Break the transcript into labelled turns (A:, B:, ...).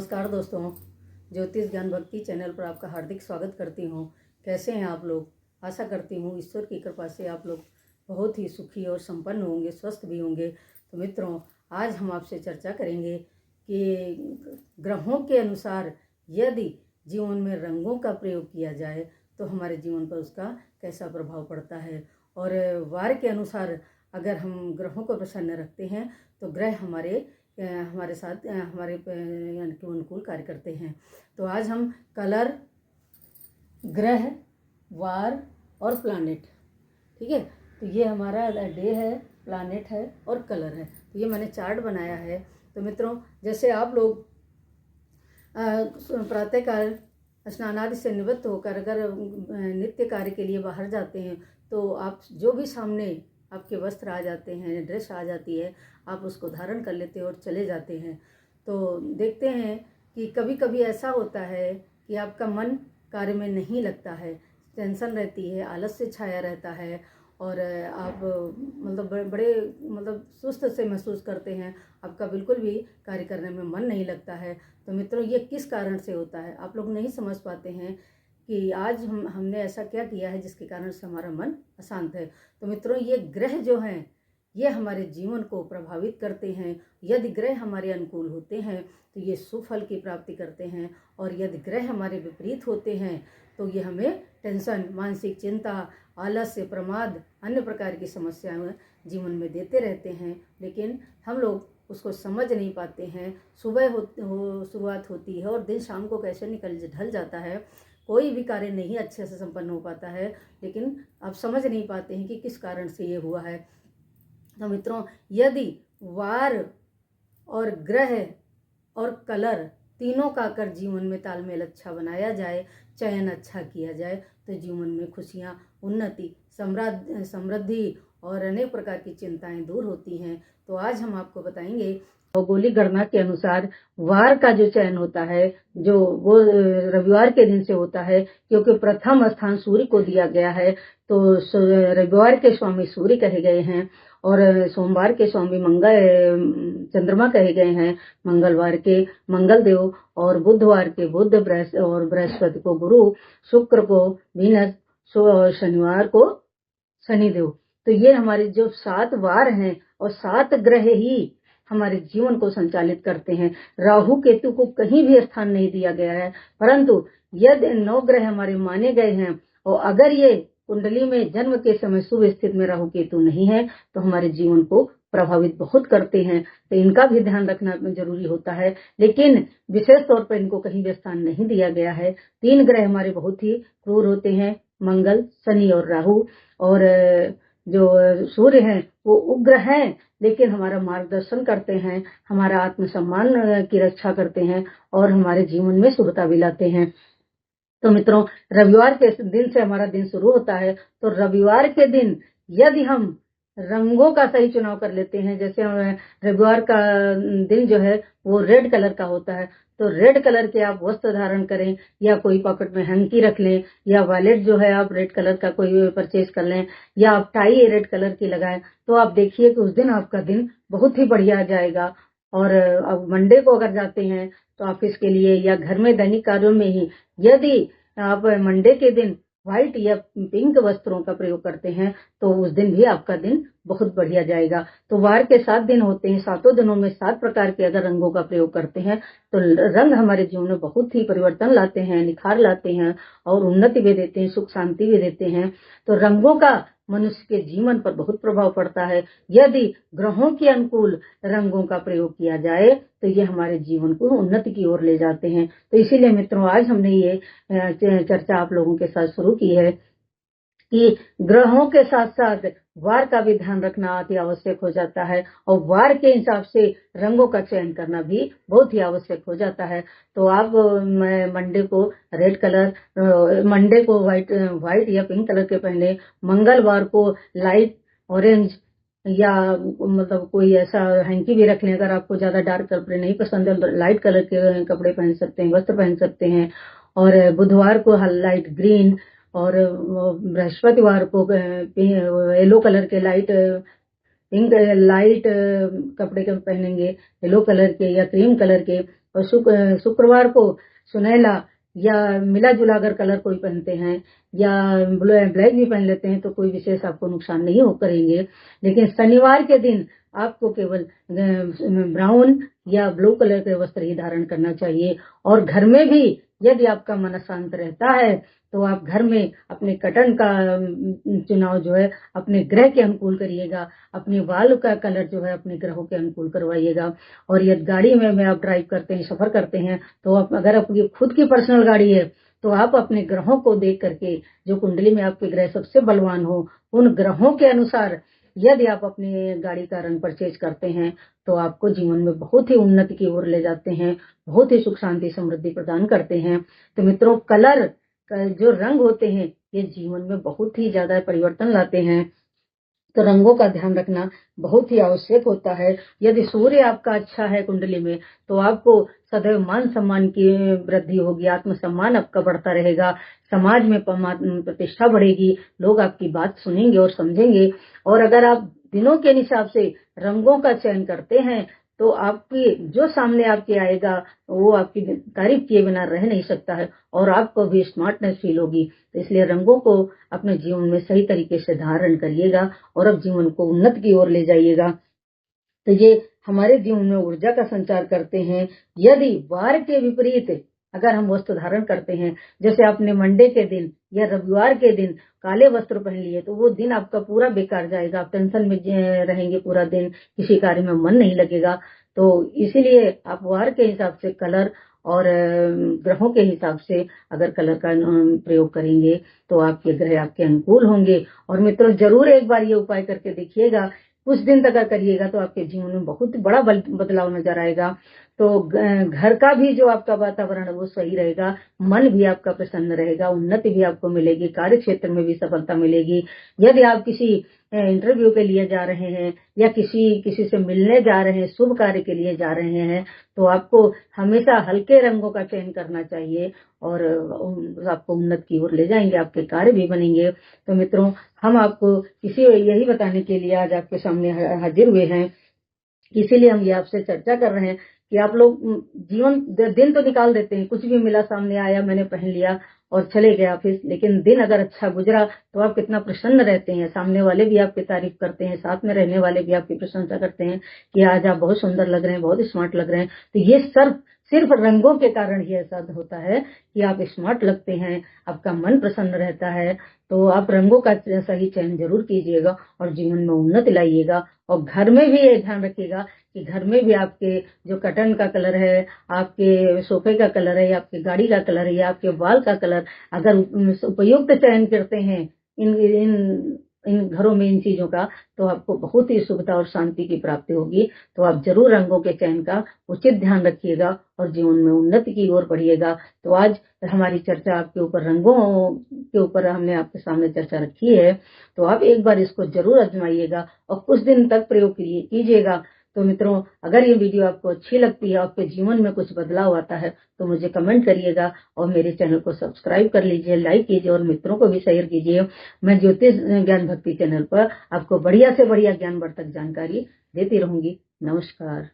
A: नमस्कार दोस्तों, ज्योतिष ज्ञान भक्ति चैनल पर आपका हार्दिक स्वागत करती हूँ। कैसे हैं आप लोग? आशा करती हूँ ईश्वर की कृपा से आप लोग बहुत ही सुखी और संपन्न होंगे, स्वस्थ भी होंगे। तो मित्रों, आज हम आपसे चर्चा करेंगे कि ग्रहों के अनुसार यदि जीवन में रंगों का प्रयोग किया जाए तो हमारे जीवन पर उसका कैसा प्रभाव पड़ता है, और वार के अनुसार अगर हम ग्रहों को प्रसन्न रखते हैं तो ग्रह हमारे साथ हमारे यानी कि अनुकूल कार्य करते हैं। तो आज हम कलर, ग्रह, वार और प्लानेट, ठीक है, तो ये हमारा डे है, प्लानेट है और कलर है। तो ये मैंने चार्ट बनाया है। तो मित्रों, जैसे आप लोग प्रातःकाल स्नानादि से निवृत्त होकर अगर नित्य कार्य के लिए बाहर जाते हैं तो आप जो भी सामने आपके वस्त्र आ जाते हैं, ड्रेस आ जाती है, आप उसको धारण कर लेते हैं और चले जाते हैं। तो देखते हैं कि कभी कभी ऐसा होता है कि आपका मन कार्य में नहीं लगता है, टेंशन रहती है, आलस्य छाया रहता है और आप बड़े सुस्त से महसूस करते हैं, आपका बिल्कुल भी कार्य करने में मन नहीं लगता है। तो मित्रों, ये किस कारण से होता है? आप लोग नहीं समझ पाते हैं कि आज हमने ऐसा क्या किया है जिसके कारण से हमारा मन अशांत है। तो मित्रों, ये ग्रह जो हैं ये हमारे जीवन को प्रभावित करते हैं। यदि ग्रह हमारे अनुकूल होते हैं तो ये सुफल की प्राप्ति करते हैं, और यदि ग्रह हमारे विपरीत होते हैं तो ये हमें टेंशन, मानसिक चिंता, आलस्य, प्रमाद, अन्य प्रकार की समस्याएं जीवन में देते रहते हैं। लेकिन हम लोग उसको समझ नहीं पाते हैं। सुबह शुरुआत होती है और दिन शाम को कैसे ढल जाता है, कोई भी कार्य नहीं अच्छे से संपन्न हो पाता है, लेकिन आप समझ नहीं पाते हैं कि किस कारण से ये हुआ है। तो मित्रों, यदि वार और ग्रह और कलर तीनों का कर जीवन में तालमेल अच्छा बनाया जाए, चयन अच्छा किया जाए, तो जीवन में खुशियाँ, उन्नति, समृद्धि और अनेक प्रकार की चिंताएं दूर होती हैं। तो आज हम आपको बताएंगे भौगोलिक गणना के अनुसार वार का जो चयन होता है, जो वो रविवार के दिन से होता है, क्योंकि प्रथम स्थान सूर्य को दिया गया है। तो रविवार के स्वामी सूर्य कहे गए हैं और सोमवार के स्वामी चंद्रमा कहे गए हैं, मंगलवार के मंगल देव और बुधवार के बुध, और बृहस्पति को गुरु, शुक्र को वीनस, और शनिवार को शनिदेव। तो ये हमारे जो 7 वार हैं और 7 ग्रह ही हमारे जीवन को संचालित करते हैं। राहु केतु को कहीं भी स्थान नहीं दिया गया है, परंतु यदि 9 ग्रह हमारे माने गए हैं और अगर ये कुंडली में जन्म के समय शुभ स्थिति में राहु केतु नहीं है तो हमारे जीवन को प्रभावित बहुत करते हैं। तो इनका भी ध्यान रखना जरूरी होता है, लेकिन विशेष तौर पर इनको कहीं भी स्थान नहीं दिया गया है। 3 ग्रह हमारे बहुत ही क्रूर होते हैं, मंगल, शनि और राहु। और जो सूर्य हैं वो उग्र हैं, लेकिन हमारा मार्गदर्शन करते हैं, हमारा आत्मसम्मान की रक्षा करते हैं और हमारे जीवन में शुभता भी लाते हैं। तो मित्रों, रविवार के दिन से हमारा दिन शुरू होता है। तो रविवार के दिन यदि हम रंगों का सही चुनाव कर लेते हैं, जैसे रविवार का दिन जो है वो रेड कलर का होता है, तो रेड कलर के आप वस्त्र धारण करें, या कोई पॉकेट में हैंकी रख लें, या वॉलेट जो है आप रेड कलर का कोई परचेज कर लें, या आप टाई रेड कलर की लगाएं, तो आप देखिए कि उस दिन आपका दिन बहुत ही बढ़िया जाएगा। और अब मंडे को अगर जाते हैं तो ऑफिस के लिए या घर में दैनिक कार्यों में ही यदि आप मंडे के दिन व्हाइट या पिंक वस्त्रों का प्रयोग करते हैं तो उस दिन भी आपका दिन बहुत बढ़िया जाएगा। तो वार के 7 दिन होते हैं, 7 दिनों में 7 प्रकार के अगर रंगों का प्रयोग करते हैं तो रंग हमारे जीवन में बहुत ही परिवर्तन लाते हैं, निखार लाते हैं और उन्नति भी देते हैं, सुख शांति भी देते हैं। तो रंगों का मनुष्य के जीवन पर बहुत प्रभाव पड़ता है। यदि ग्रहों के अनुकूल रंगों का प्रयोग किया जाए तो ये हमारे जीवन को उन्नति की ओर ले जाते हैं। तो इसीलिए मित्रों, आज हमने ये चर्चा आप लोगों के साथ शुरू की है कि ग्रहों के साथ साथ वार का भी ध्यान रखना अति आवश्यक हो जाता है, और वार के हिसाब से रंगों का चयन करना भी बहुत ही आवश्यक हो जाता है। तो आप मंडे को रेड कलर, मंडे को व्हाइट या पिंक कलर के पहने, मंगलवार को लाइट ऑरेंज या कोई ऐसा हैंकी भी रख लें। अगर आपको ज्यादा डार्क कपड़े नहीं पसंद है तो लाइट कलर के कपड़े पहन सकते हैं, वस्त्र पहन सकते हैं। और बुधवार को लाइट ग्रीन, और बृहस्पतिवार को येलो कलर के लाइट पिंक लाइट कपड़े के पहनेंगे, येलो कलर के या क्रीम कलर के, और शुक्रवार को सुनहला या मिला जुला अगर कलर कोई पहनते हैं या ब्लैक भी पहन लेते हैं तो कोई विशेष आपको नुकसान नहीं हो करेंगे। लेकिन शनिवार के दिन आपको केवल ब्राउन या ब्लू कलर के वस्त्र ही धारण करना चाहिए। और घर में भी यदि आपका मन अशांत रहता है तो आप घर में अपने कटन का चुनाव जो है अपने ग्रह के अनुकूल करिएगा, अपने वाल का कलर जो है अपने ग्रहों के अनुकूल करवाइएगा। और यदि गाड़ी में आप ड्राइव करते हैं, सफर करते हैं, तो अगर आपकी खुद की पर्सनल गाड़ी है तो आप अपने ग्रहों को देख करके, जो कुंडली में आपके ग्रह सबसे बलवान हो, उन ग्रहों के अनुसार यदि आप अपनी गाड़ी का रंग परचेज करते हैं तो आपको जीवन में बहुत ही उन्नति की ओर ले जाते हैं, बहुत ही सुख शांति समृद्धि प्रदान करते हैं। तो मित्रों, कलर जो रंग होते हैं ये जीवन में बहुत ही ज्यादा परिवर्तन लाते हैं। तो रंगों का ध्यान रखना बहुत ही आवश्यक होता है। यदि सूर्य आपका अच्छा है कुंडली में तो आपको सदैव मान सम्मान की वृद्धि होगी, आत्मसम्मान आपका बढ़ता रहेगा, समाज में प्रतिष्ठा बढ़ेगी, लोग आपकी बात सुनेंगे और समझेंगे। और अगर आप दिनों के हिसाब से रंगों का चयन करते हैं तो आपकी जो सामने आपके आएगा वो आपकी तारीफ किए बिना रह नहीं सकता है और आपको भी स्मार्टनेस फील होगी। तो इसलिए रंगों को अपने जीवन में सही तरीके से धारण करिएगा और अब जीवन को उन्नति की ओर ले जाइएगा। तो ये हमारे जीवन में ऊर्जा का संचार करते हैं। यदि वार के विपरीत अगर हम वस्त्र धारण करते हैं, जैसे आपने मंडे के दिन या रविवार के दिन काले वस्त्र पहन लिए, तो वो दिन आपका पूरा बेकार जाएगा, आप टेंशन में रहेंगे पूरा दिन, किसी कार्य में मन नहीं लगेगा। तो इसीलिए आप वार के हिसाब से कलर और ग्रहों के हिसाब से अगर कलर का प्रयोग करेंगे तो आपके ग्रह आपके अनुकूल होंगे। और मित्रों, जरूर एक बार ये उपाय करके देखिएगा, कुछ दिन तक करिएगा तो आपके जीवन में बहुत बड़ा बदलाव नजर आएगा। तो घर का भी जो आपका वातावरण है वो सही रहेगा, मन भी आपका प्रसन्न रहेगा, उन्नति भी आपको मिलेगी, कार्य क्षेत्र में भी सफलता मिलेगी। यदि आप किसी इंटरव्यू के लिए जा रहे हैं या किसी से मिलने जा रहे हैं, शुभ कार्य के लिए जा रहे हैं, तो आपको हमेशा हल्के रंगों का चयन करना चाहिए और आपको उन्नति की ओर ले जाएंगे, आपके कार्य भी बनेंगे। तो मित्रों, हम आपको यही बताने के लिए आज आपके सामने हाजिर हुए हैं, इसीलिए हम ये आपसे चर्चा कर रहे हैं कि आप लोग जीवन दिन तो निकाल देते हैं, कुछ भी मिला सामने आया मैंने पहन लिया और चले गए ऑफिस, लेकिन दिन अगर अच्छा गुजरा तो आप कितना प्रसन्न रहते हैं, सामने वाले भी आपकी तारीफ करते हैं, साथ में रहने वाले भी आपकी प्रशंसा करते हैं कि आज आप बहुत सुंदर लग रहे हैं, बहुत स्मार्ट लग रहे हैं। तो ये सिर्फ रंगों के कारण ही ऐसा होता है कि आप स्मार्ट लगते हैं, आपका मन प्रसन्न रहता है। तो आप रंगों का सही चयन जरूर कीजिएगा और जीवन में उन्नति लाइएगा। और घर में भी ये ध्यान रखिएगा कि घर में भी आपके जो कर्टन का कलर है, आपके सोफे का कलर है, या आपकी गाड़ी का कलर है, या आपके वाल का कलर, अगर उपयुक्त चयन करते हैं इन घरों में इन चीजों का, तो आपको बहुत ही सुविधा और शांति की प्राप्ति होगी। तो आप जरूर रंगों के चयन का उचित ध्यान रखिएगा और जीवन में उन्नति की ओर बढ़िएगा। तो आज हमारी चर्चा आपके ऊपर रंगों के ऊपर हमने आपके सामने चर्चा रखी है, तो आप एक बार इसको जरूर आजमाइएगा और कुछ दिन तक प्रयोग कीजिएगा। तो मित्रों, अगर ये वीडियो आपको अच्छी लगती है, आपके जीवन में कुछ बदलाव आता है, तो मुझे कमेंट करिएगा और मेरे चैनल को सब्सक्राइब कर लीजिए, लाइक कीजिए और मित्रों को भी शेयर कीजिए। मैं ज्योतिष ज्ञान भक्ति चैनल पर आपको बढ़िया से बढ़िया ज्ञानवर्धक जानकारी देती रहूंगी। नमस्कार।